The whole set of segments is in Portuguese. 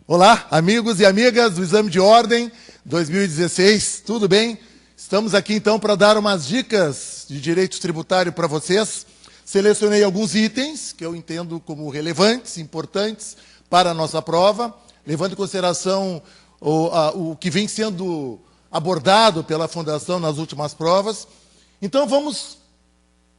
Olá, amigos e amigas do Exame de Ordem 2016, tudo bem? Estamos aqui então para dar umas dicas de direito tributário para vocês. Selecionei alguns itens que eu entendo como relevantes, importantes para a nossa prova, levando em consideração o que vem sendo abordado pela Fundação nas últimas provas. Então vamos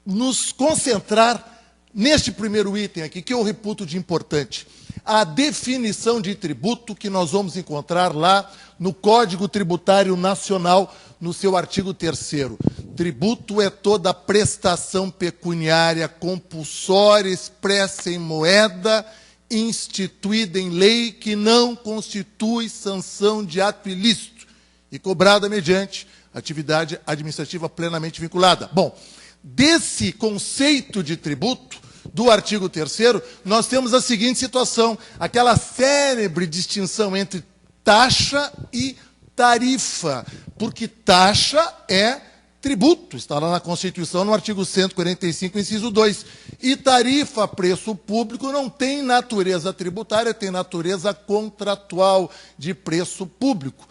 nos concentrar neste primeiro item aqui, que eu reputo de importante. A definição de tributo que nós vamos encontrar lá no Código Tributário Nacional, no seu artigo 3º. Tributo é toda prestação pecuniária compulsória expressa em moeda, instituída em lei, que não constitui sanção de ato ilícito e cobrada mediante atividade administrativa plenamente vinculada. Bom, desse conceito de tributo, do artigo 3º, nós temos a seguinte situação, aquela célebre distinção entre taxa e tarifa, porque taxa é tributo, está lá na Constituição, no artigo 145, inciso 2, e tarifa, preço público, não tem natureza tributária, tem natureza contratual de preço público.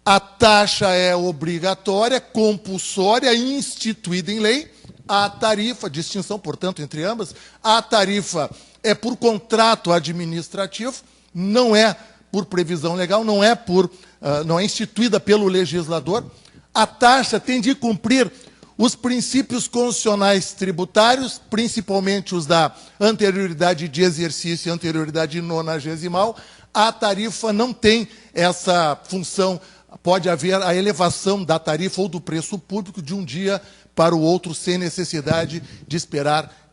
A taxa é obrigatória, compulsória, instituída em lei. A tarifa, distinção, portanto, entre ambas, a tarifa é por contrato administrativo, não é por previsão legal, não é instituída pelo legislador. A taxa tem de cumprir os princípios constitucionais tributários, principalmente os da anterioridade de exercício e anterioridade nonagesimal. A tarifa não tem essa função, pode haver a elevação da tarifa ou do preço público de um dia para o outro, sem necessidade de esperar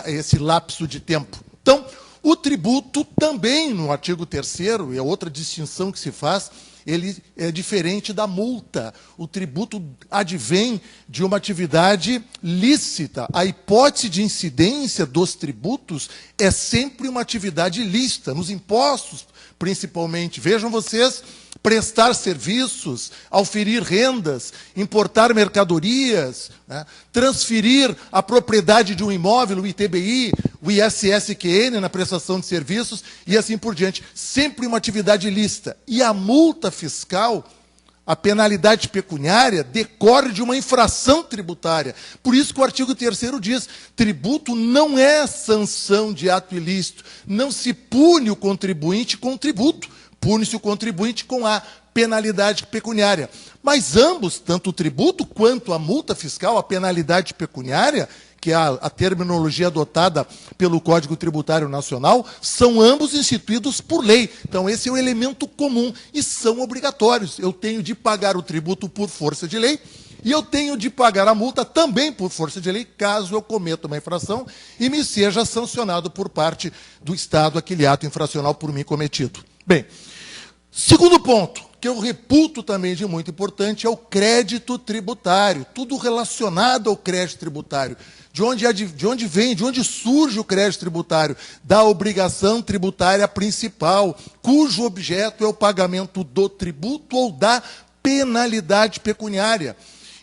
esse lapso de tempo. Então, o tributo também, no artigo 3º, e a outra distinção que se faz, ele é diferente da multa. O tributo advém de uma atividade lícita. A hipótese de incidência dos tributos é sempre uma atividade lícita, nos impostos, principalmente. Vejam vocês, prestar serviços, auferir rendas, importar mercadorias, né, transferir a propriedade de um imóvel, o ITBI, o ISSQN na prestação de serviços e assim por diante. Sempre uma atividade ilícita. E a multa fiscal, a penalidade pecuniária, decorre de uma infração tributária. Por isso que o artigo 3º diz, tributo não é sanção de ato ilícito, não se pune o contribuinte com tributo. Pune-se o contribuinte com a penalidade pecuniária. Mas ambos, tanto o tributo quanto a multa fiscal, a penalidade pecuniária, que é a terminologia adotada pelo Código Tributário Nacional, são ambos instituídos por lei. Então, esse é o elemento comum e são obrigatórios. Eu tenho de pagar o tributo por força de lei e eu tenho de pagar a multa também por força de lei, caso eu cometa uma infração e me seja sancionado por parte do Estado aquele ato infracional por mim cometido. Bem, segundo ponto, que eu reputo também de muito importante, é o crédito tributário. Tudo relacionado ao crédito tributário. De onde surge o crédito tributário? Da obrigação tributária principal, cujo objeto é o pagamento do tributo ou da penalidade pecuniária.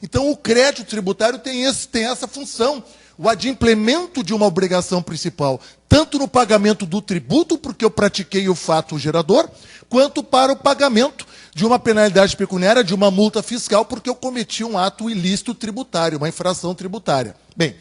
Então, o crédito tributário tem essa função, o adimplemento de uma obrigação principal, tanto no pagamento do tributo, porque eu pratiquei o fato gerador, quanto para o pagamento de uma penalidade pecuniária, de uma multa fiscal, porque eu cometi um ato ilícito tributário, uma infração tributária. Bem,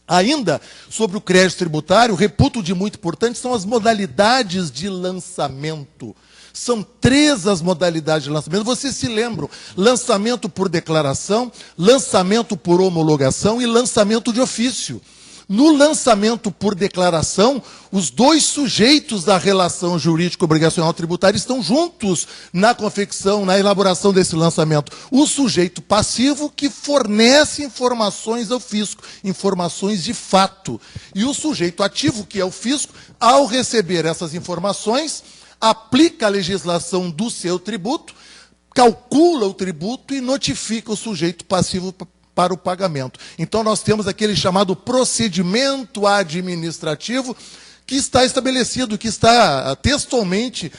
ainda sobre o crédito tributário, reputo de muito importante são as modalidades de lançamento. São 3 as modalidades de lançamento. Vocês se lembram? Lançamento por declaração, lançamento por homologação e lançamento de ofício. No lançamento por declaração, os 2 sujeitos da relação jurídico-obrigacional tributária estão juntos na confecção, na elaboração desse lançamento. O sujeito passivo que fornece informações ao fisco, informações de fato. E o sujeito ativo, que é o fisco, ao receber essas informações, aplica a legislação do seu tributo, calcula o tributo e notifica o sujeito passivo para o pagamento. Então, nós temos aquele chamado procedimento administrativo que está estabelecido, que está textualmente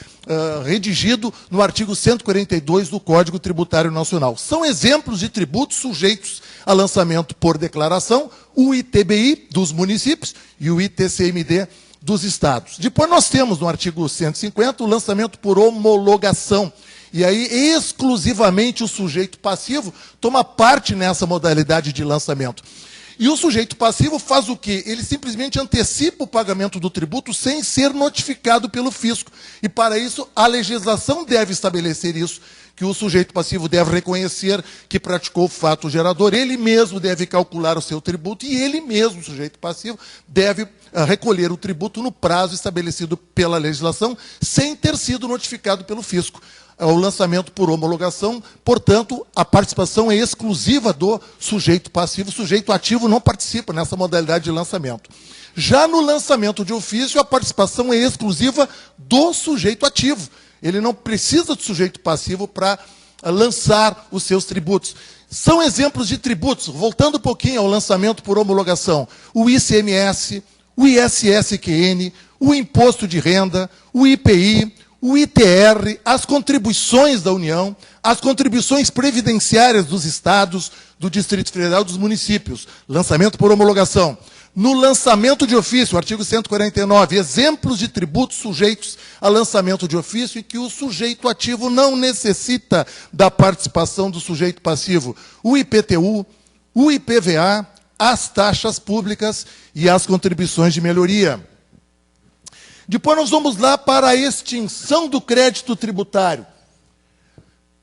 redigido no artigo 142 do Código Tributário Nacional. São exemplos de tributos sujeitos a lançamento por declaração, o ITBI dos municípios e o ITCMD dos estados. Depois nós temos, no artigo 150, o lançamento por homologação. E aí, exclusivamente, o sujeito passivo toma parte nessa modalidade de lançamento. E o sujeito passivo faz o quê? Ele simplesmente antecipa o pagamento do tributo sem ser notificado pelo fisco. E, para isso, a legislação deve estabelecer isso, que o sujeito passivo deve reconhecer que praticou o fato gerador, ele mesmo deve calcular o seu tributo e ele mesmo, o sujeito passivo, deve recolher o tributo no prazo estabelecido pela legislação, sem ter sido notificado pelo fisco. O lançamento por homologação, portanto, a participação é exclusiva do sujeito passivo, o sujeito ativo não participa nessa modalidade de lançamento. Já no lançamento de ofício, a participação é exclusiva do sujeito ativo. Ele não precisa de sujeito passivo para lançar os seus tributos. São exemplos de tributos, voltando um pouquinho ao lançamento por homologação, o ICMS, o ISSQN, o Imposto de Renda, o IPI, o ITR, as contribuições da União, as contribuições previdenciárias dos estados, do Distrito Federal e dos municípios. Lançamento por homologação. No lançamento de ofício, artigo 149, exemplos de tributos sujeitos a lançamento de ofício e que o sujeito ativo não necessita da participação do sujeito passivo. O IPTU, o IPVA, as taxas públicas e as contribuições de melhoria. Depois nós vamos lá para a extinção do crédito tributário.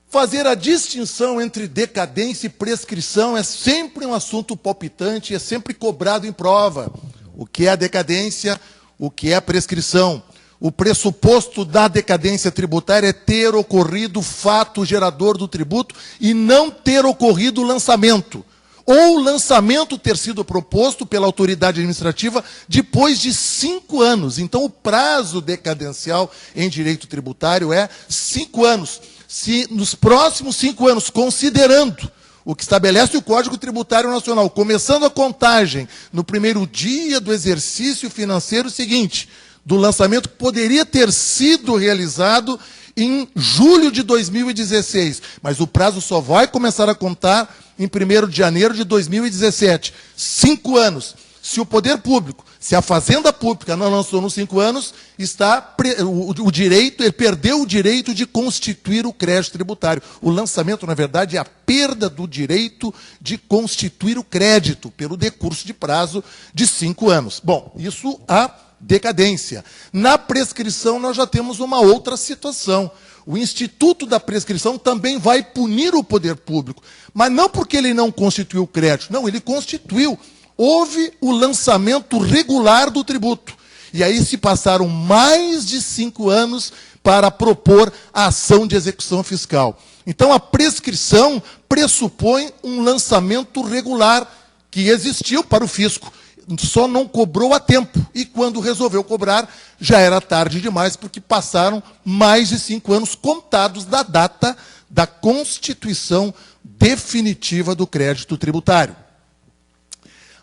Fazer a distinção entre decadência e prescrição é sempre um assunto palpitante, é sempre cobrado em prova. O que é a decadência, o que é a prescrição. O pressuposto da decadência tributária é ter ocorrido o fato gerador do tributo e não ter ocorrido o lançamento. Ou o lançamento ter sido proposto pela autoridade administrativa depois de 5 anos. Então, o prazo decadencial em direito tributário é 5 anos. Se nos próximos 5 anos, considerando o que estabelece o Código Tributário Nacional, começando a contagem no primeiro dia do exercício financeiro seguinte, do lançamento que poderia ter sido realizado em julho de 2016, mas o prazo só vai começar a contar em 1º de janeiro de 2017. 5 anos. Se o poder público, se a fazenda pública não lançou nos 5 anos, ele perdeu o direito de constituir o crédito tributário. O lançamento, na verdade, é a perda do direito de constituir o crédito pelo decurso de prazo de 5 anos. Bom, isso há decadência. Na prescrição, nós já temos uma outra situação. O Instituto da Prescrição também vai punir o poder público, mas não porque ele não constituiu o crédito, não, ele constituiu. Houve o lançamento regular do tributo. E aí se passaram mais de 5 anos para propor a ação de execução fiscal. Então, a prescrição pressupõe um lançamento regular que existiu para o fisco. Só não cobrou a tempo. E quando resolveu cobrar, já era tarde demais, porque passaram mais de 5 anos contados da data da constituição definitiva do crédito tributário.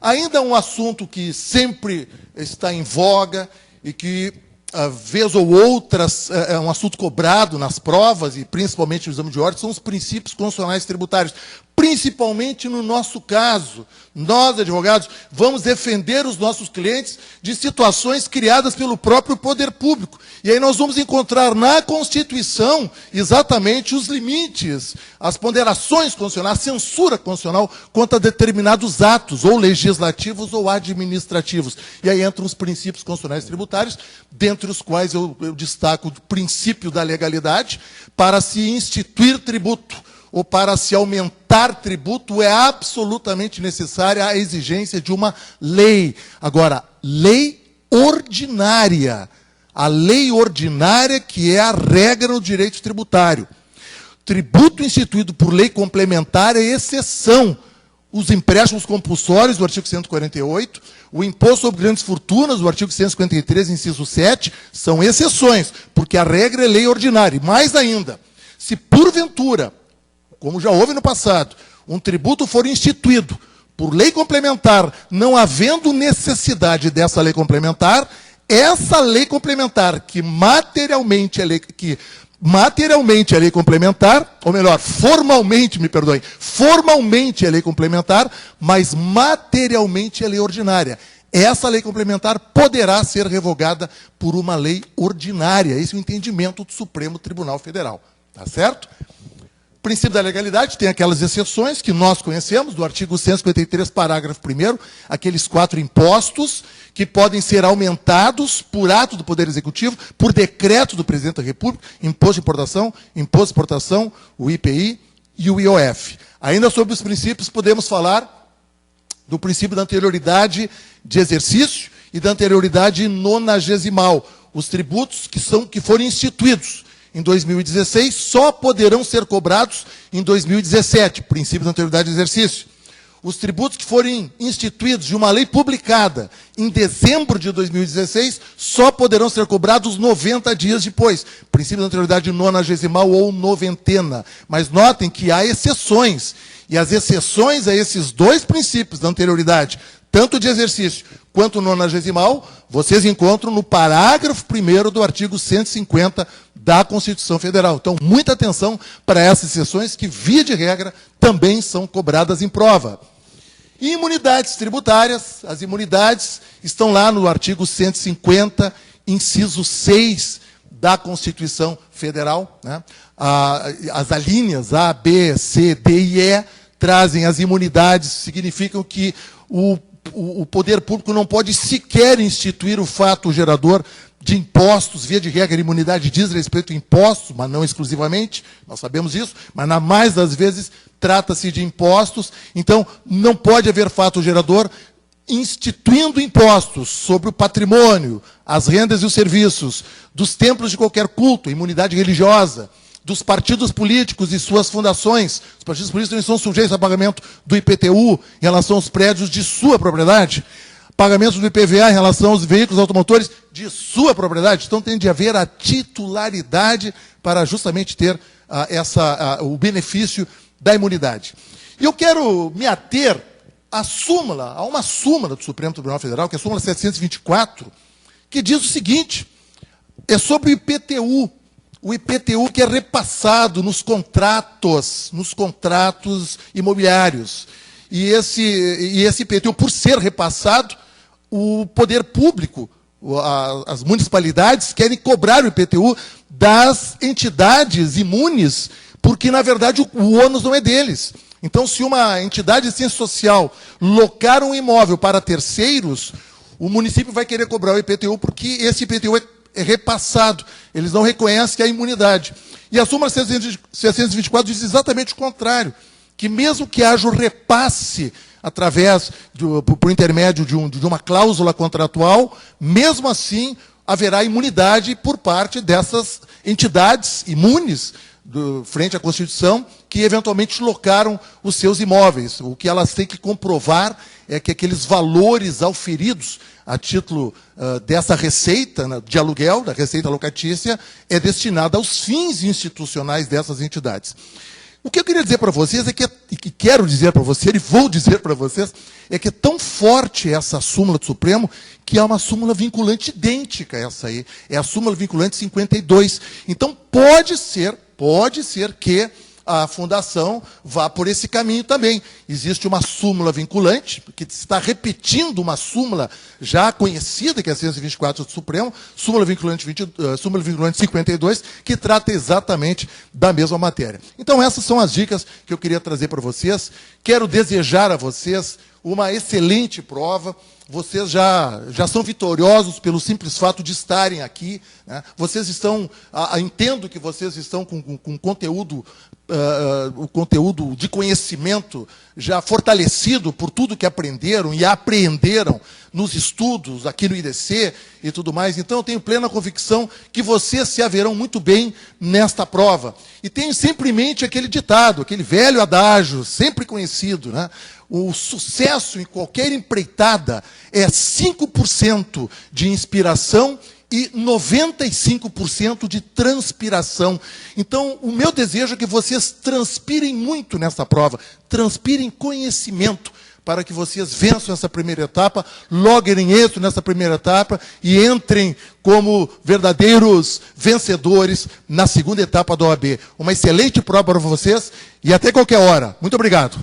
Ainda um assunto que sempre está em voga e que, vez ou outra, é um assunto cobrado nas provas, e principalmente no exame de ordem, são os princípios constitucionais tributários. Principalmente no nosso caso, nós, advogados, vamos defender os nossos clientes de situações criadas pelo próprio poder público. E aí nós vamos encontrar na Constituição exatamente os limites, as ponderações constitucionais, a censura constitucional contra determinados atos, ou legislativos ou administrativos. E aí entram os princípios constitucionais tributários, dentre os quais eu destaco o princípio da legalidade. Para se instituir tributo ou para se aumentar tributo, é absolutamente necessária a exigência de uma lei. Agora, lei ordinária. A lei ordinária que é a regra no direito tributário. Tributo instituído por lei complementar é exceção. Os empréstimos compulsórios, do artigo 148, o imposto sobre grandes fortunas, do artigo 153, inciso 7, são exceções, porque a regra é lei ordinária. E mais ainda, se porventura, como já houve no passado, um tributo for instituído por lei complementar, não havendo necessidade dessa lei complementar, essa lei complementar, que materialmente é lei complementar, ou melhor, formalmente é lei complementar, mas materialmente é lei ordinária. essa lei complementar poderá ser revogada por uma lei ordinária. Esse é o entendimento do Supremo Tribunal Federal. Tá certo? O princípio da legalidade tem aquelas exceções que nós conhecemos, do artigo 153, parágrafo 1º, aqueles 4 impostos que podem ser aumentados por ato do Poder Executivo, por decreto do Presidente da República, imposto de importação, imposto de exportação, o IPI e o IOF. Ainda sobre os princípios, podemos falar do princípio da anterioridade de exercício e da anterioridade nonagesimal. Os tributos que forem instituídos em 2016 só poderão ser cobrados em 2017, princípio da anterioridade de exercício. Os tributos que forem instituídos de uma lei publicada em dezembro de 2016 só poderão ser cobrados 90 dias depois, princípio da anterioridade nonagesimal ou noventena. Mas notem que há exceções, e as exceções a esses 2 princípios da anterioridade, tanto de exercício quanto nonagesimal, vocês encontram no parágrafo 1º do artigo 150 da Constituição Federal. Então, muita atenção para essas exceções que, via de regra, também são cobradas em prova. E imunidades tributárias, as imunidades estão lá no artigo 150, inciso 6 da Constituição Federal, né? As alíneas A, B, C, D e E trazem as imunidades, significam que o poder público não pode sequer instituir o fato gerador de impostos, via de regra, a imunidade diz respeito a impostos, mas não exclusivamente, nós sabemos isso, mas na mais das vezes trata-se de impostos, então não pode haver fato gerador instituindo impostos sobre o patrimônio, as rendas e os serviços, dos templos de qualquer culto, imunidade religiosa, dos partidos políticos e suas fundações. Os partidos políticos também são sujeitos a pagamento do IPTU em relação aos prédios de sua propriedade, pagamentos do IPVA em relação aos veículos automotores de sua propriedade. Então tem de haver a titularidade para justamente ter o benefício da imunidade. E eu quero me ater a uma súmula do Supremo Tribunal Federal, que é a súmula 724, que diz o seguinte, é sobre o IPTU. O IPTU que é repassado nos contratos imobiliários. E esse IPTU, por ser repassado, o poder público, as municipalidades, querem cobrar o IPTU das entidades imunes, porque, na verdade, o ônus não é deles. Então, se uma entidade de ciência social locar um imóvel para terceiros, o município vai querer cobrar o IPTU, porque esse IPTU é repassado. Eles não reconhecem a imunidade. E a súmula 624 diz exatamente o contrário, que mesmo que haja o repasse por intermédio de uma cláusula contratual, mesmo assim haverá imunidade por parte dessas entidades imunes frente à Constituição, que eventualmente locaram os seus imóveis. O que elas têm que comprovar é que aqueles valores auferidos a título dessa receita, né, de aluguel, da receita locatícia, é destinada aos fins institucionais dessas entidades. O que eu queria dizer para vocês é que, e que quero dizer para vocês, e vou dizer para vocês, é que é tão forte essa súmula do Supremo, que é uma súmula vinculante idêntica a essa aí. É a súmula vinculante 52. Então, pode ser que a Fundação vá por esse caminho também. Existe uma súmula vinculante, que está repetindo uma súmula já conhecida, que é a 624 do Supremo, súmula vinculante 52, que trata exatamente da mesma matéria. Então, essas são as dicas que eu queria trazer para vocês. Quero desejar a vocês uma excelente prova. Vocês já são vitoriosos pelo simples fato de estarem aqui, né? Vocês estão, entendo que vocês estão com conteúdo, o conteúdo de conhecimento já fortalecido por tudo que aprenderam e apreenderam nos estudos aqui no IDC e tudo mais. Então, eu tenho plena convicção que vocês se haverão muito bem nesta prova. E tenho sempre em mente aquele ditado, aquele velho adágio, sempre conhecido, né? O sucesso em qualquer empreitada é 5% de inspiração e 95% de transpiração. Então, o meu desejo é que vocês transpirem muito nessa prova, transpirem conhecimento, para que vocês vençam essa primeira etapa, logrem êxito nessa primeira etapa e entrem como verdadeiros vencedores na segunda etapa da OAB. Uma excelente prova para vocês e até qualquer hora. Muito obrigado.